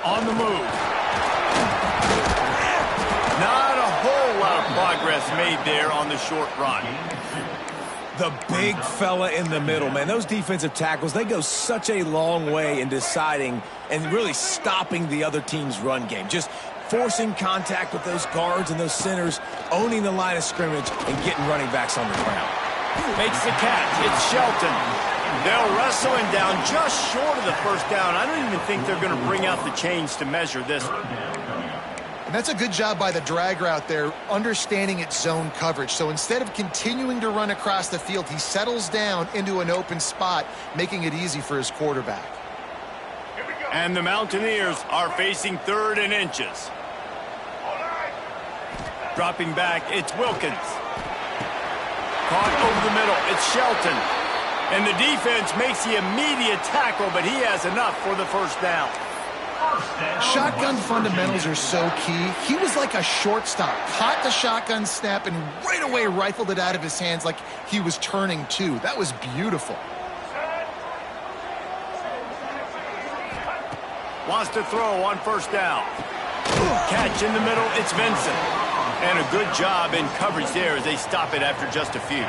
On the move. Not a whole lot of progress made there on the short run. The big fella in the middle, man. Those defensive tackles, they go such a long way in deciding and really stopping the other team's run game. Just forcing contact with those guards and those centers, owning the line of scrimmage, and getting running backs on the ground. Makes the catch. It's Shelton. They'll wrestle him down just short of the first down. I don't even think they're going to bring out the chains to measure this one. And that's a good job by the drag route there, understanding its zone coverage. So instead of continuing to run across the field, he settles down into an open spot, making it easy for his quarterback. And the Mountaineers are facing 3rd and inches. Dropping back, it's Wilkins. Caught over the middle, it's Shelton. And the defense makes the immediate tackle, but he has enough for the first down. Shotgun fundamentals are so key. He was like a shortstop, caught the shotgun snap and right away rifled it out of his hands like he was turning too. That was beautiful. Wants to throw on first down. Catch in the middle, it's Vincent. And a good job in coverage there as they stop it after just a few.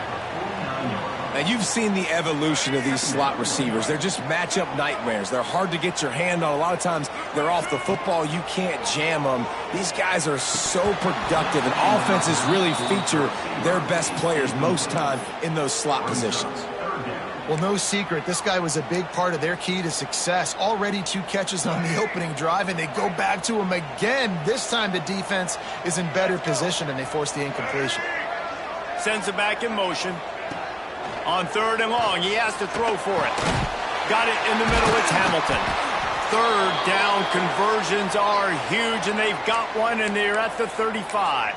Now, you've seen the evolution of these slot receivers. They're just matchup nightmares. They're hard to get your hand on. A lot of times, they're off the football. You can't jam them. These guys are so productive, and offenses really feature their best players most time in those slot positions. Well, no secret, this guy was a big part of their key to success. Already 2 catches on the opening drive, and they go back to him again. This time, the defense is in better position, and they force the incompletion. Sends it back in motion. On 3rd and long, he has to throw for it. Got it in the middle, it's Hamilton. 3rd down conversions are huge, and they've got one, and they're at the 35.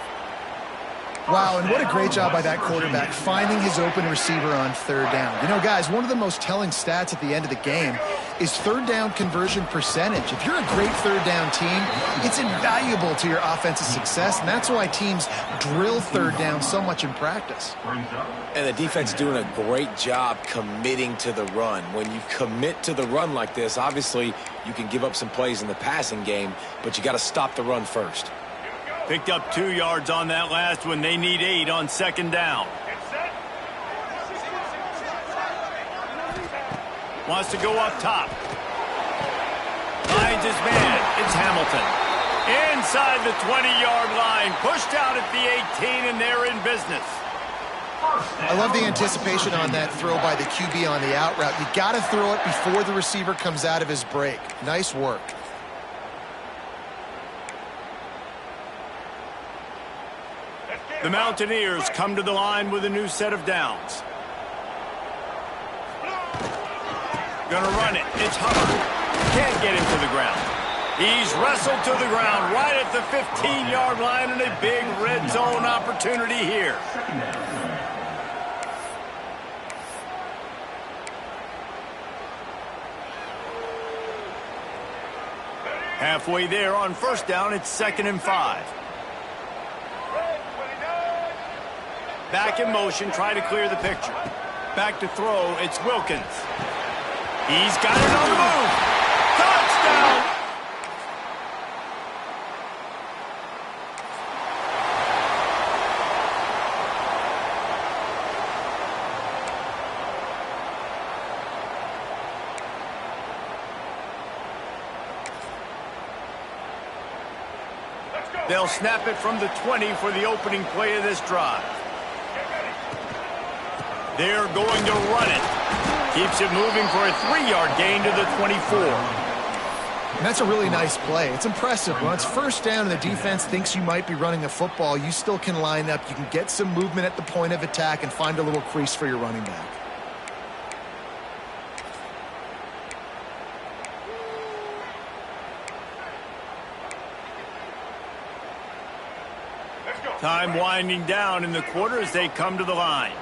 Wow, and what a great job by that quarterback, finding his open receiver on 3rd down. You know, guys, one of the most telling stats at the end of the game is 3rd down conversion percentage. If you're a great 3rd down team, it's invaluable to your offensive success, and that's why teams drill 3rd down so much in practice. And the defense doing a great job committing to the run. When you commit to the run like this, obviously you can give up some plays in the passing game, but you got to stop the run first. Picked up 2 yards on that last one. They need 8 on 2nd down. Wants to go up top. Finds his man. It's Hamilton. Inside the 20-yard line. Pushed out at the 18, and they're in business. I love the anticipation on that throw by the QB on the out route. You got to throw it before the receiver comes out of his break. Nice work. The Mountaineers come to the line with a new set of downs. Gonna run it. It's Hubbard. Can't get him to the ground. He's wrestled to the ground right at the 15-yard line, and a big red zone opportunity here. Halfway there on first down, it's 2nd and 5. Back in motion, try to clear the picture. Back to throw, it's Wilkins. He's got it on the move. Touchdown! They'll snap it from the 20 for the opening play of this drive. They're going to run it. Keeps it moving for a 3-yard gain to the 24. And that's a really nice play. It's impressive. When it's first down and the defense thinks you might be running the football, you still can line up. You can get some movement at the point of attack and find a little crease for your running back. Time winding down in the quarter as they come to the line.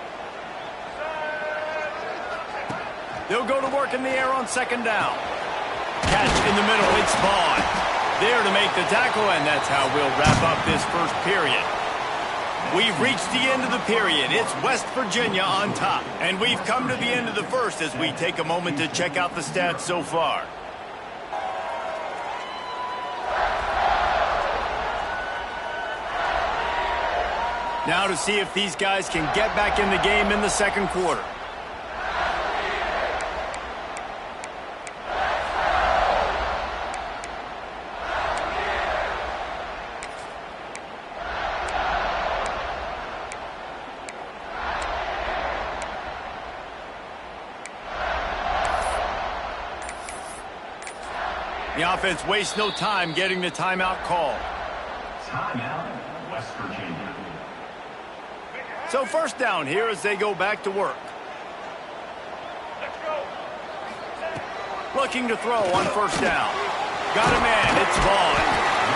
They'll go to work in the air on 2nd down. Catch in the middle, it's Vaughn. There to make the tackle, and that's how we'll wrap up this first period. We've reached the end of the period. It's West Virginia on top. And we've come to the end of the first as we take a moment to check out the stats so far. Now to see if these guys can get back in the game in the second quarter. The offense wastes no time getting the timeout call. Timeout, West Virginia. So first down here as they go back to work. Looking to throw on first down. Got a man, it's Vaughn.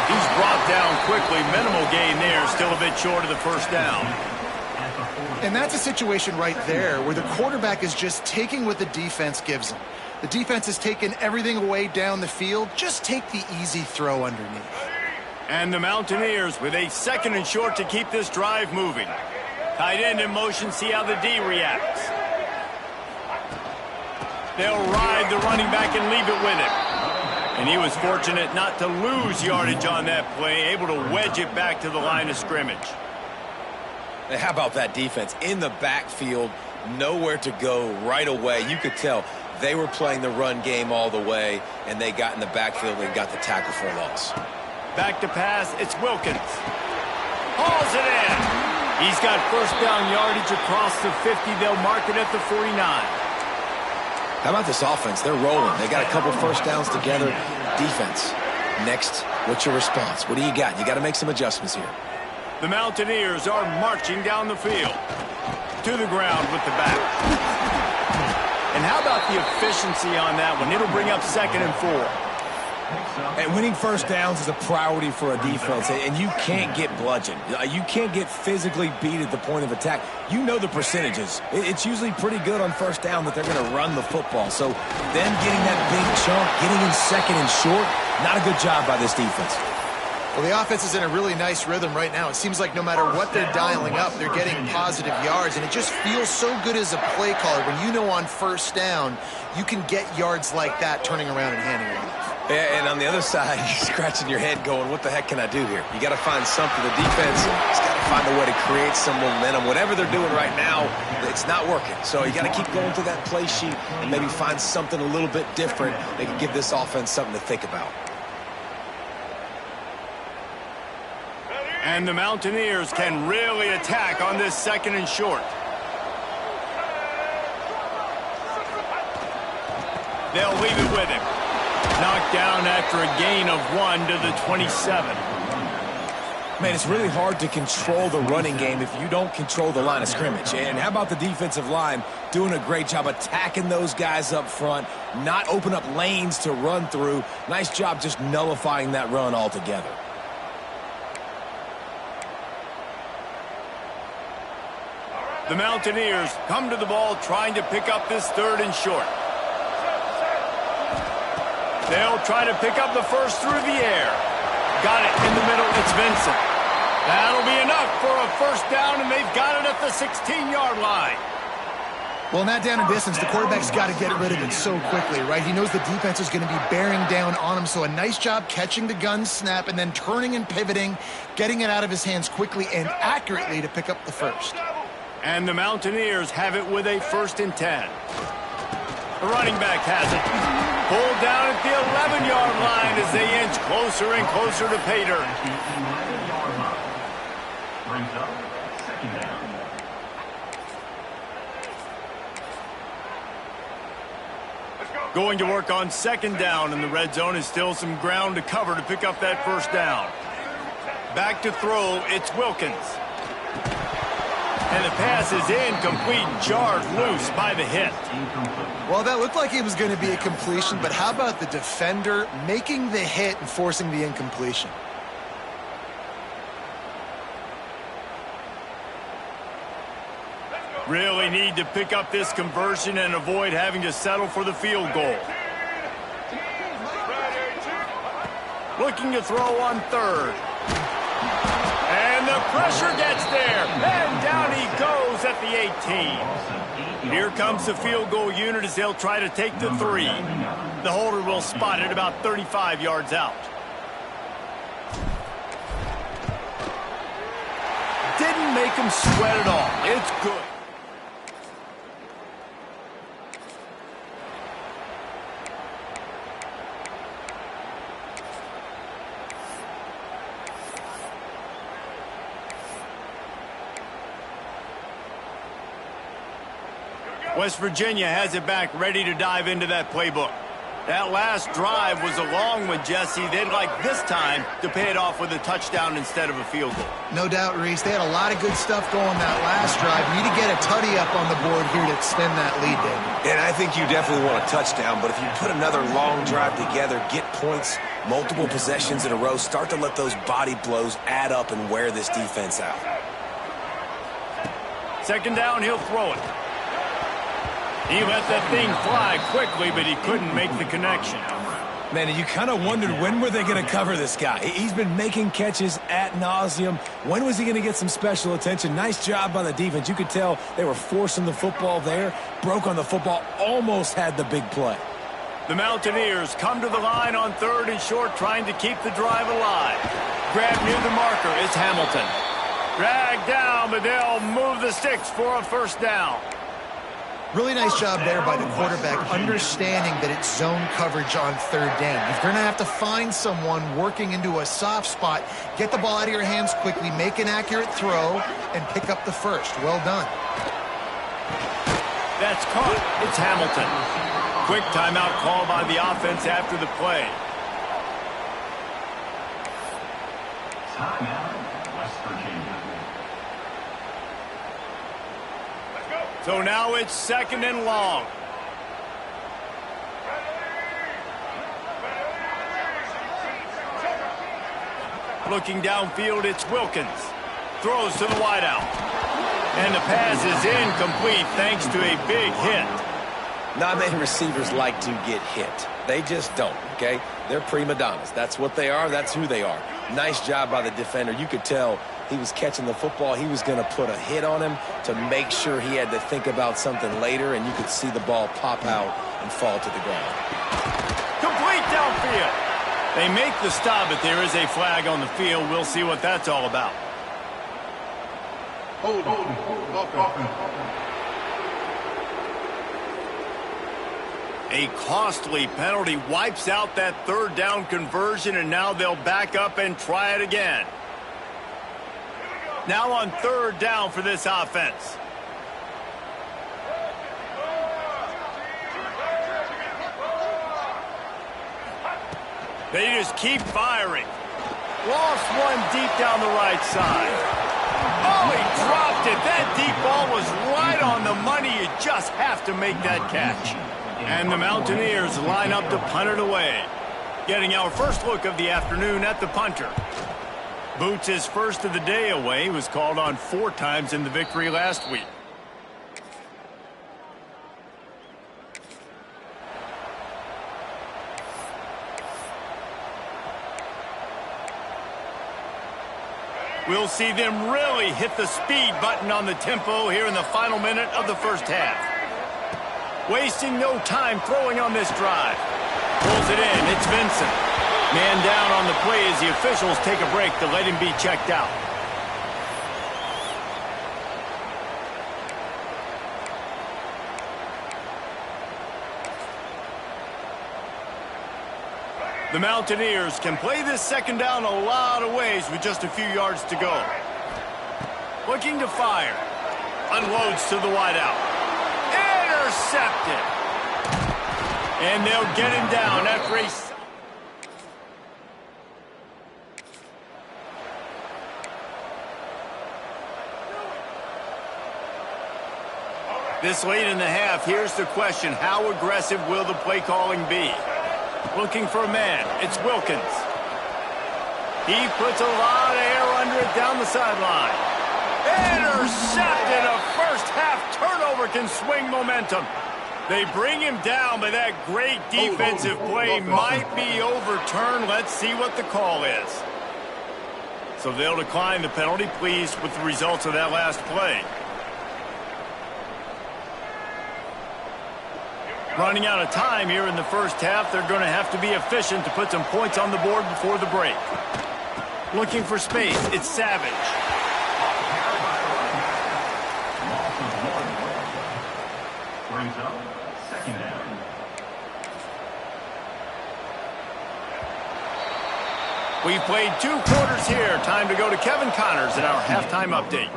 He's brought down quickly. Minimal gain there, still a bit short of the first down. And that's a situation right there where the quarterback is just taking what the defense gives him. The defense has taken everything away down the field. Just take the easy throw underneath. And the Mountaineers with a second and short to keep this drive moving. Tight end in motion, see how the D reacts. They'll ride the running back and leave it with him. And he was fortunate not to lose yardage on that play, able to wedge it back to the line of scrimmage. And how about that defense? In the backfield, nowhere to go right away. You could tell they were playing the run game all the way, and they got in the backfield and got the tackle for a loss. Back to pass, it's Wilkins. Hauls it in. He's got first down yardage across the 50. They'll mark it at the 49. How about this offense? They're rolling. They got a couple first downs together. Defense. Next, what's your response? What do you got? You got to make some adjustments here. The Mountaineers are marching down the field. To the ground with the back. And how about the efficiency on that one? It'll bring up 2nd and 4. And winning first downs is a priority for a defense, and you can't get bludgeoned. You can't get physically beat at the point of attack. You know the percentages. It's usually pretty good on first down that they're going to run the football. So them getting that big chunk, getting in 2nd and short, not a good job by this defense. Well, the offense is in a really nice rhythm right now. It seems like no matter what they're dialing up, they're getting positive yards, and it just feels so good as a play caller when you know on first down you can get yards like that turning around and handing it off. Yeah, and on the other side, you're scratching your head going, what the heck can I do here? You got to find something. The defense has got to find a way to create some momentum. Whatever they're doing right now, it's not working. So you got to keep going through that play sheet and maybe find something a little bit different that can give this offense something to think about. And the Mountaineers can really attack on this 2nd and short. They'll leave it with him. Knocked down after a gain of 1 to the 27. Man, it's really hard to control the running game if you don't control the line of scrimmage. And how about the defensive line doing a great job attacking those guys up front, not open up lanes to run through. Nice job just nullifying that run altogether. The Mountaineers come to the ball trying to pick up this 3rd and short. They'll try to pick up the first through the air. Got it in the middle. It's Vincent. That'll be enough for a first down, and they've got it at the 16-yard line. Well, in that down and distance, the quarterback's got to get rid of it so quickly, right? He knows the defense is going to be bearing down on him, so a nice job catching the gun snap and then turning and pivoting, getting it out of his hands quickly and accurately to pick up the first. And the Mountaineers have it with a 1st and 10. The running back has it. Pulled down at the 11-yard line as they inch closer and closer to pay dirt. Brings up 2nd down. Going to work on 2nd down, and the red zone is still some ground to cover to pick up that first down. Back to throw, it's Wilkins. And the pass is incomplete, jarred loose by the hit. Well, that looked like it was going to be a completion, but how about the defender making the hit and forcing the incompletion? Really need to pick up this conversion and avoid having to settle for the field goal. Looking to throw on 3rd. And the pressure gets there. And down he goes at the 18. Here comes the field goal unit as they'll try to take the 3. The holder will spot it about 35 yards out. Didn't Doesn't make him sweat at all. It's good. West Virginia has it back, ready to dive into that playbook. That last drive was a long one, Jesse. They'd like this time to pay it off with a touchdown instead of a field goal. No doubt, Reese. They had a lot of good stuff going that last drive. Need to get a tutty up on the board here to extend that lead, David. And I think you definitely want a touchdown, but if you put another long drive together, get points, multiple possessions in a row, start to let those body blows add up and wear this defense out. Second down, he'll throw it. He let that thing fly quickly, but he couldn't make the connection. Man, you kind of wondered when were they going to cover this guy. He's been making catches ad nauseum. When was he going to get some special attention? Nice job by the defense. You could tell they were forcing the football there, broke on the football, almost had the big play. The Mountaineers come to the line on 3rd and short, trying to keep the drive alive. Grab near the marker is Hamilton. Dragged down, but they'll move the sticks for a first down. Really nice job there by the quarterback, understanding that it's zone coverage on 3rd down. You're going to have to find someone working into a soft spot, get the ball out of your hands quickly, make an accurate throw, and pick up the first. Well done. That's caught. It's Hamilton. Quick timeout call by the offense after the play. Timeout, West Virginia. So now it's 2nd and long. Looking downfield, it's Wilkins. Throws to the wideout. And the pass is incomplete thanks to a big hit. Not many receivers like to get hit. They just don't, okay? They're prima donnas. That's what they are. That's who they are. Nice job by the defender. You could tell he was catching the football. He was going to put a hit on him to make sure he had to think about something later, and you could see the ball pop out and fall to the ground. Complete downfield. They make the stop, but there is a flag on the field. We'll see what that's all about. A costly penalty wipes out that 3rd down conversion, and now they'll back up and try it again. Now on 3rd down for this offense. They just keep firing. Lost one deep down the right side. Oh, he dropped it. That deep ball was right on the money. You just have to make that catch. And the Mountaineers line up to punt it away. Getting our first look of the afternoon at the punter. Boots his first of the day away. He was called on 4 times in the victory last week. We'll see them really hit the speed button on the tempo here in the final minute of the first half. Wasting no time throwing on this drive. Pulls it in. It's Vincent. Man down on the play as the officials take a break to let him be checked out. The Mountaineers can play this 2nd down a lot of ways with just a few yards to go. Looking to fire. Unloads to the wideout. Intercepted. And they'll get him down after a... This late in the half, here's the question. How aggressive will the play calling be? Looking for a man. It's Wilkins. He puts a lot of air under it down the sideline. Intercepted. A first-half turnover can swing momentum. They bring him down, but that great defensive play might be overturned. Let's see what the call is. So they'll decline the penalty, pleased with the results of that last play. Running out of time here in the first half. They're going to have to be efficient to put some points on the board before the break. Looking for space. It's Savage. We've played 2 quarters here. Time to go to Kevin Connors in our halftime update.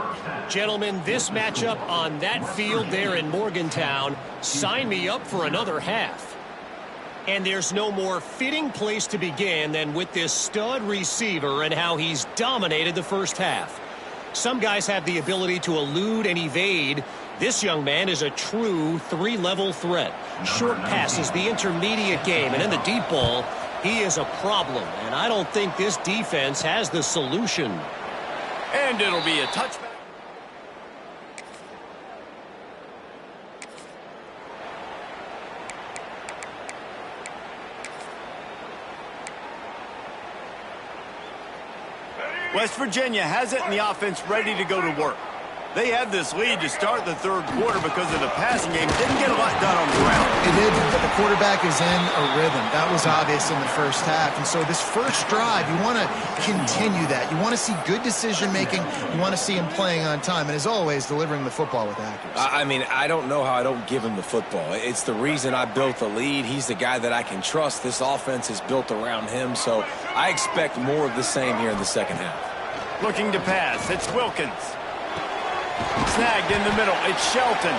Gentlemen, this matchup on that field there in Morgantown, sign me up for another half. And there's no more fitting place to begin than with this stud receiver and how he's dominated the first half. Some guys have the ability to elude and evade. This young man is a true 3-level threat. Short passes, the intermediate game, and in the deep ball, he is a problem, and I don't think this defense has the solution. And it'll be a touchback. West Virginia has it and the offense ready to go to work. They had this lead to start the third quarter because of the passing game. Didn't get a lot done on the ground. It didn't, but the quarterback is in a rhythm. That was obvious in the first half. And so this first drive, you want to continue that. You want to see good decision-making. You want to see him playing on time. And as always, delivering the football with accuracy. I mean, I don't know how I don't give him the football. It's the reason I built the lead. He's the guy that I can trust. This offense is built around him. So I expect more of the same here in the second half. Looking to pass. It's Wilkins. Snagged in the middle. It's Shelton.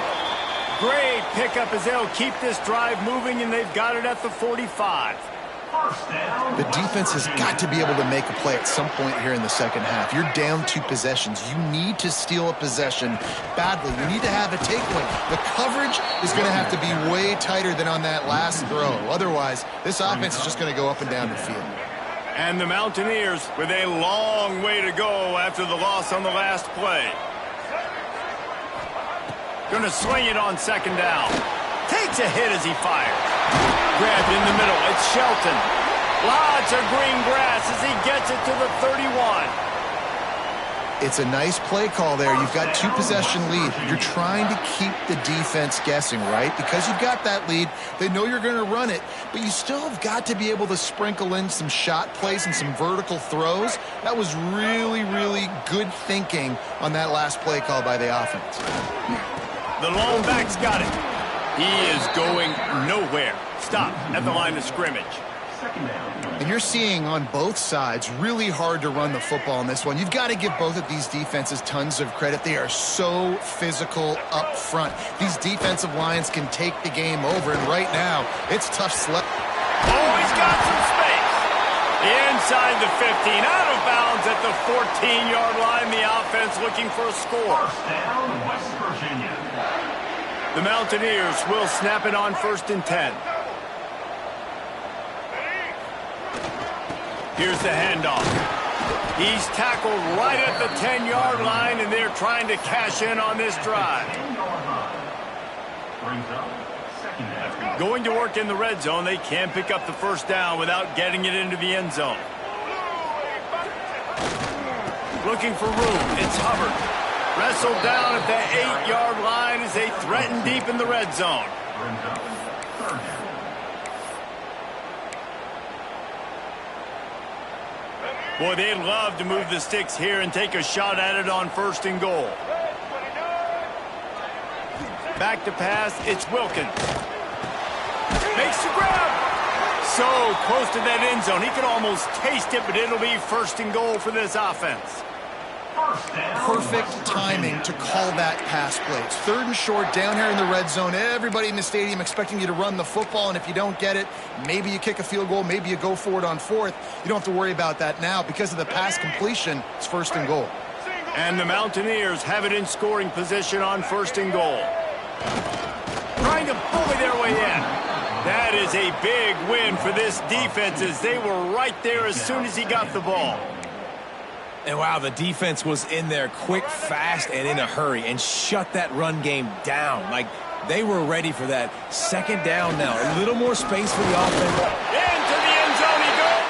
Great pickup as they'll keep this drive moving, and they've got it at the 45. The defense has got to be able to make a play at some point here in the second half. You're down 2 possessions. You need to steal a possession badly. You need to have a takeaway. The coverage is going to have to be way tighter than on that last throw. Otherwise, this offense is just going to go up and down the field. And the Mountaineers with a long way to go after the loss on the last play. Going to swing it on second down. Takes a hit as he fires. Grabbed in the middle. It's Shelton. Lots of green grass as he gets it to the 31. It's a nice play call there. You've got 2 possession lead. You're trying to keep the defense guessing, right? Because you've got that lead. They know you're going to run it, but you still have got to be able to sprinkle in some shot plays and some vertical throws. That was really, really good thinking on that last play call by the offense. The lone back's got it. He is going nowhere. Stop at the line of scrimmage. And you're seeing on both sides really hard to run the football in this one. You've got to give both of these defenses tons of credit. They are so physical up front. These defensive lines can take the game over, and right now, it's tough sledding. Oh, he's got some space. Inside the 15, out of bounds at the 14-yard line. The offense looking for a score. First down, West Virginia. The Mountaineers will snap it on 1st and 10. Here's the handoff. He's tackled right at the 10-yard line, and they're trying to cash in on this drive. Brings up second down. Going to work in the red zone. They can't pick up the first down without getting it into the end zone. Looking for room. It's Hubbard. Wrestled down at the 8-yard line as they threaten deep in the red zone. Brings up third down. Boy, they'd love to move the sticks here and take a shot at it on 1st and goal. Back to pass, it's Wilkins. Makes the grab. So close to that end zone. He could almost taste it, but it'll be 1st and goal for this offense. Perfect timing to call that pass play. It's 3rd and short down here in the red zone. Everybody in the stadium expecting you to run the football, and if you don't get it, maybe you kick a field goal, maybe you go for it on 4th. You don't have to worry about that now. Because of the pass completion, it's 1st and goal. And the Mountaineers have it in scoring position on 1st and goal. Trying to bully their way in. That is a big win for this defense as they were right there as soon as he got the ball. And wow, the defense was in there quick, fast, and in a hurry and shut that run game down. Like, they were ready for that. 2nd down now. A little more space for the offense. Into the end zone he goes.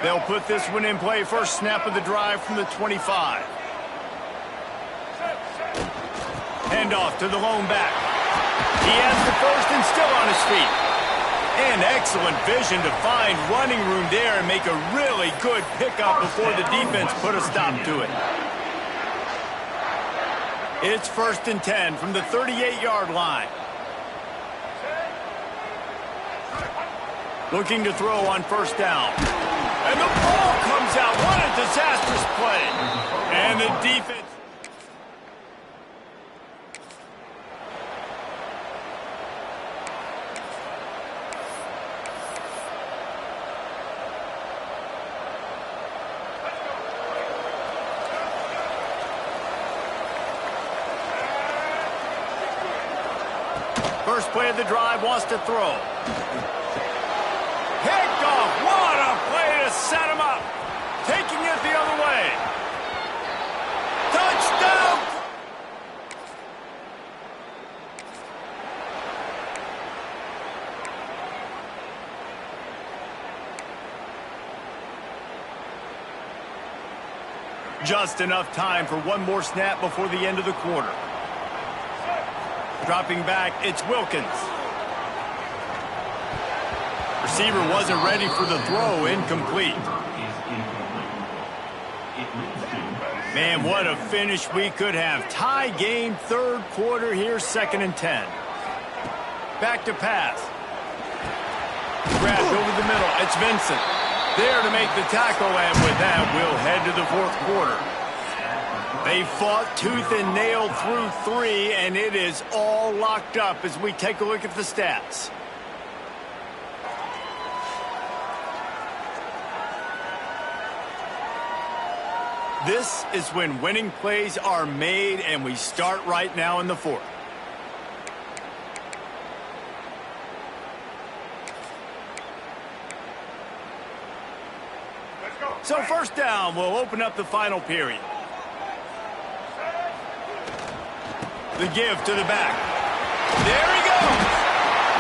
They'll put this one in play. First snap of the drive from the 25. Handoff to the lone back. He has the first and still on his feet. And excellent vision to find running room there and make a really good pickup before the defense put a stop to it. It's 1st and 10 from the 38-yard line. Looking to throw on 1st down. And the ball comes out. What a disastrous play. And the defense. First play of the drive, wants to throw. Picked off. What a play to set him up. Taking it the other way. Touchdown. Just enough time for one more snap before the end of the quarter. Dropping back, it's Wilkins. Receiver wasn't ready for the throw, incomplete. Man, what a finish we could have. Tie game, 3rd quarter here, 2nd and 10. Back to pass. Grabbed over the middle, it's Vincent. There to make the tackle, and with that, we'll head to the 4th quarter. They fought tooth and nail through 3, and it is all locked up as we take a look at the stats. This is when winning plays are made, and we start right now in the 4th. So 1st down will open up the final period. The give to the back. There he goes.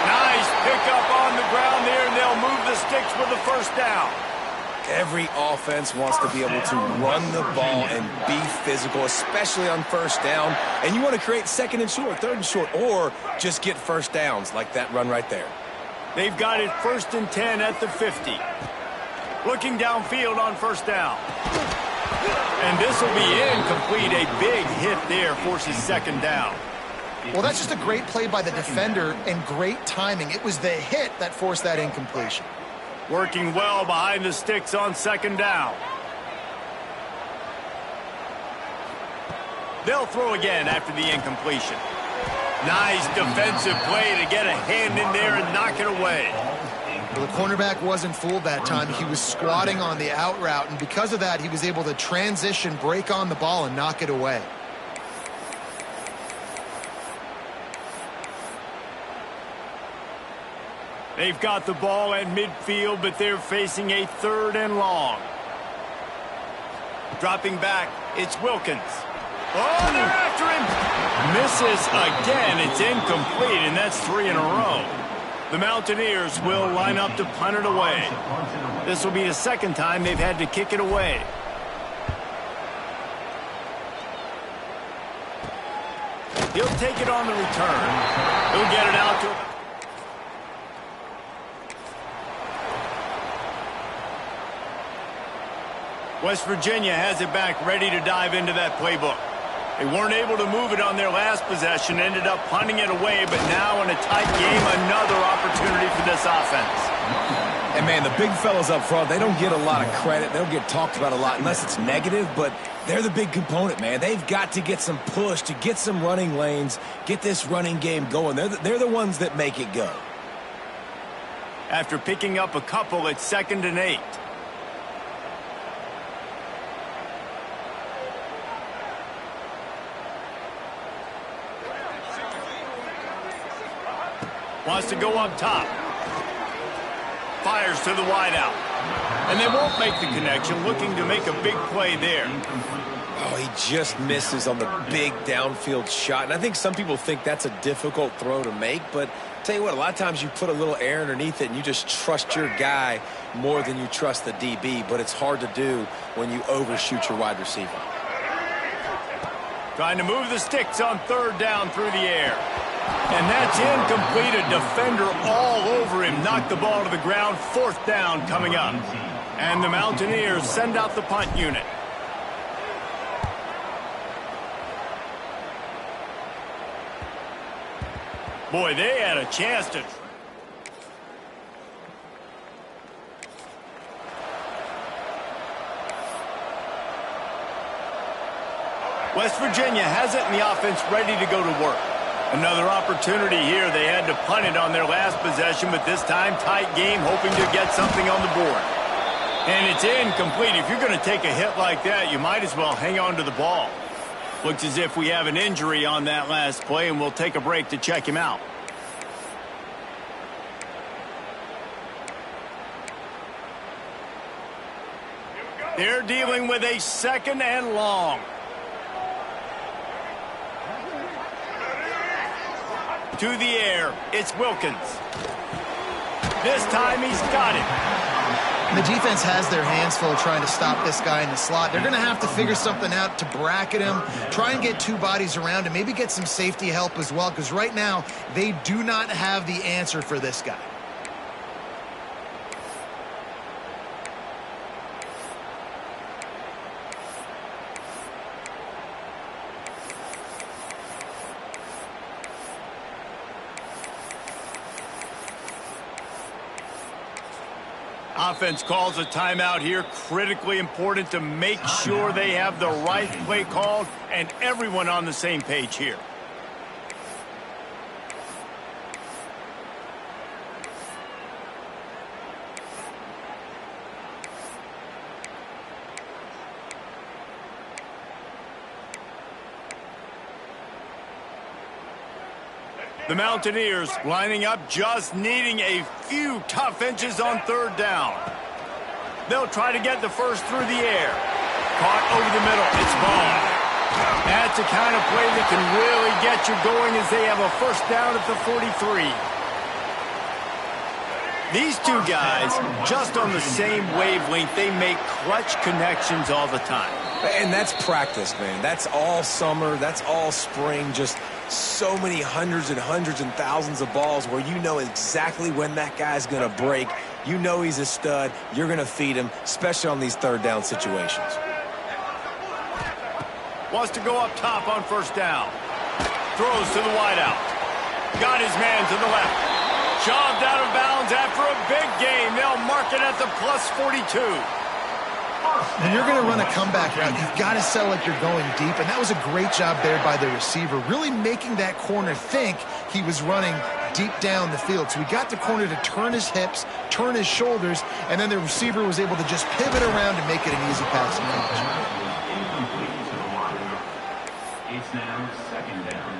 Nice pickup on the ground there, and they'll move the sticks with the 1st down. Every offense wants to be able to run the ball and be physical, especially on 1st down. And you want to create 2nd and short, 3rd and short, or just get 1st downs like that run right there. They've got it 1st and 10 at the 50. Looking downfield on 1st down. And this will be incomplete. A big hit there forces 2nd down. Well, that's just a great play by the defender and great timing. It was the hit that forced that incompletion. Working well behind the sticks on 2nd down. They'll throw again after the incompletion. Nice defensive play to get a hand in there and knock it away. Well, the cornerback wasn't fooled that time. He was squatting on the out route, and because of that, he was able to transition, break on the ball, and knock it away. They've got the ball at midfield, but they're facing a 3rd and long. Dropping back, it's Wilkins. Oh, they're after him. Misses again. It's incomplete, and that's 3 in a row. The Mountaineers will line up to punt it away. This will be the 2nd time they've had to kick it away. He'll take it on the return. He'll get it out to... West Virginia has it back, ready to dive into that playbook. They weren't able to move it on their last possession, ended up punting it away, but now in a tight game, another opportunity for this offense. And, man, the big fellas up front, they don't get a lot of credit. They don't get talked about a lot unless it's negative, but they're the big component, man. They've got to get some push to get some running lanes, get this running game going. They're the ones that make it go. After picking up a couple, it's 2nd and 8. Wants to go up top. Fires to the wideout. And they won't make the connection, looking to make a big play there. Oh, he just misses on the big downfield shot. And I think some people think that's a difficult throw to make, but tell you what, a lot of times you put a little air underneath it and you just trust your guy more than you trust the DB, but it's hard to do when you overshoot your wide receiver. Trying to move the sticks on 3rd down through the air. And that's incomplete. A defender all over him. Knocked the ball to the ground. 4th down coming up. And the Mountaineers send out the punt unit. Boy, they had a chance to... West Virginia has it, and the offense ready to go to work. Another opportunity here. They had to punt it on their last possession, but this time tight game, hoping to get something on the board. And it's incomplete. If you're going to take a hit like that, you might as well hang on to the ball. Looks as if we have an injury on that last play, and we'll take a break to check him out. They're dealing with a 2nd and long. To the air, it's Wilkins. This time he's got it. And the defense has their hands full trying to stop this guy in the slot. They're going to have to figure something out to bracket him, try and get 2 bodies around him, maybe get some safety help as well, because right now they do not have the answer for this guy. Offense calls a timeout here. Critically important to make sure they have the right play called and everyone on the same page here. The Mountaineers lining up, just needing a few tough inches on 3rd down. They'll try to get the first through the air. Caught over the middle. It's ball. That's the kind of play that can really get you going as they have a 1st down at the 43. These 2 guys, just on the same wavelength, they make clutch connections all the time. And that's practice, man. That's all summer. That's all spring. Just so many hundreds and thousands of balls where you know exactly when that guy's going to break. You know he's a stud. You're going to feed him, especially on these 3rd down situations. Wants to go up top on 1st down. Throws to the wideout. Got his man to the left. Shoved out of bounds after a big game. They'll mark it at the plus 42. When you're going to run a comeback route, you've got to sell like you're going deep, and that was a great job there by the receiver, really making that corner think he was running deep down the field. So he got the corner to turn his hips, turn his shoulders, and then the receiver was able to just pivot around and make it an easy passing catch. Incomplete to the line. It's now 2nd down.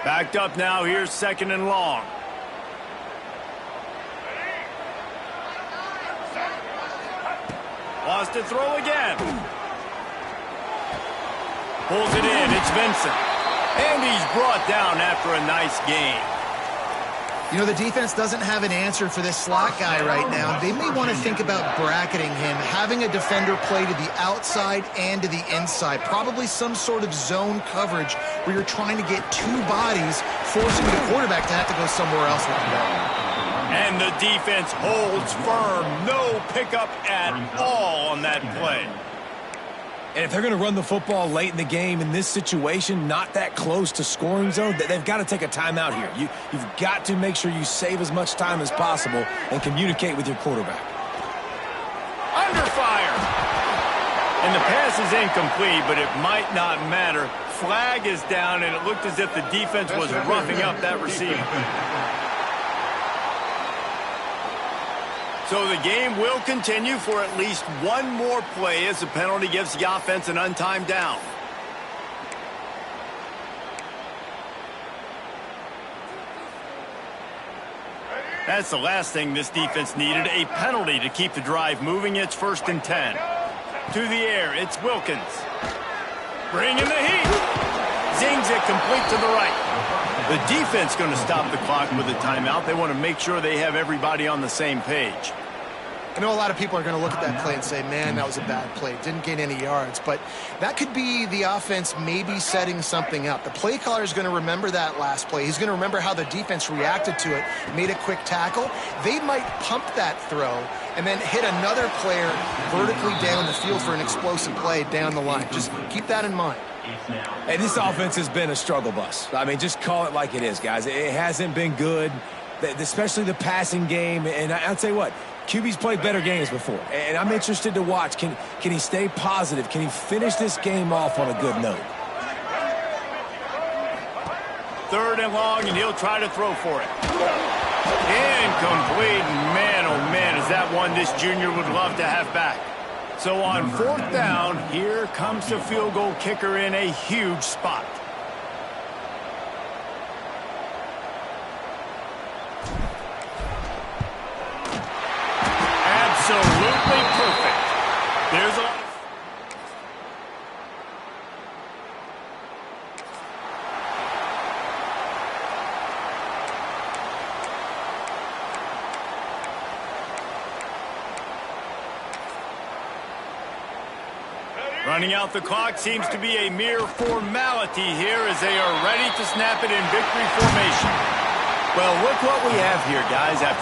Backed up now. Here's 2nd and long. Wants to throw again. Pulls it in. It's Vincent. And he's brought down after a nice game. You know, the defense doesn't have an answer for this slot guy right now. They may want to think about bracketing him, having a defender play to the outside and to the inside. Probably some sort of zone coverage where you're trying to get 2 bodies, forcing the quarterback to have to go somewhere else with the ball. And the defense holds firm. No pickup at all on that play. And if they're going to run the football late in the game in this situation, not that close to scoring zone, they've got to take a timeout here. You've got to make sure you save as much time as possible and communicate with your quarterback. Under fire. And the pass is incomplete, but it might not matter. Flag is down, and it looked as if the defense was roughing up that receiver. So the game will continue for at least 1 more play as the penalty gives the offense an untimed down. That's the last thing this defense needed, a penalty to keep the drive moving. It's 1st and 10. To the air, it's Wilkins. Bringing the heat. Zings it complete to the right. The defense going to stop the clock with a timeout. They want to make sure they have everybody on the same page. I know a lot of people are going to look at that play and say, man, that was a bad play. Didn't gain any yards. But that could be the offense maybe setting something up. The play caller is going to remember that last play. He's going to remember how the defense reacted to it, made a quick tackle. They might pump that throw and then hit another player vertically down the field for an explosive play down the line. Just keep that in mind. And this offense has been a struggle bus. I mean, just call it like it is, guys. It hasn't been good, especially the passing game. And I'll tell you what, QB's played better games before. And I'm interested to watch. Can he stay positive? Can he finish this game off on a good note? 3rd and long, and he'll try to throw for it. Incomplete. Man, oh man, is that one this junior would love to have back. So on 4th down, here comes the field goal kicker in a huge spot. Absolutely perfect. There's a... Running out the clock seems to be a mere formality here as they are ready to snap it in victory formation. Well, look what we have here, guys. After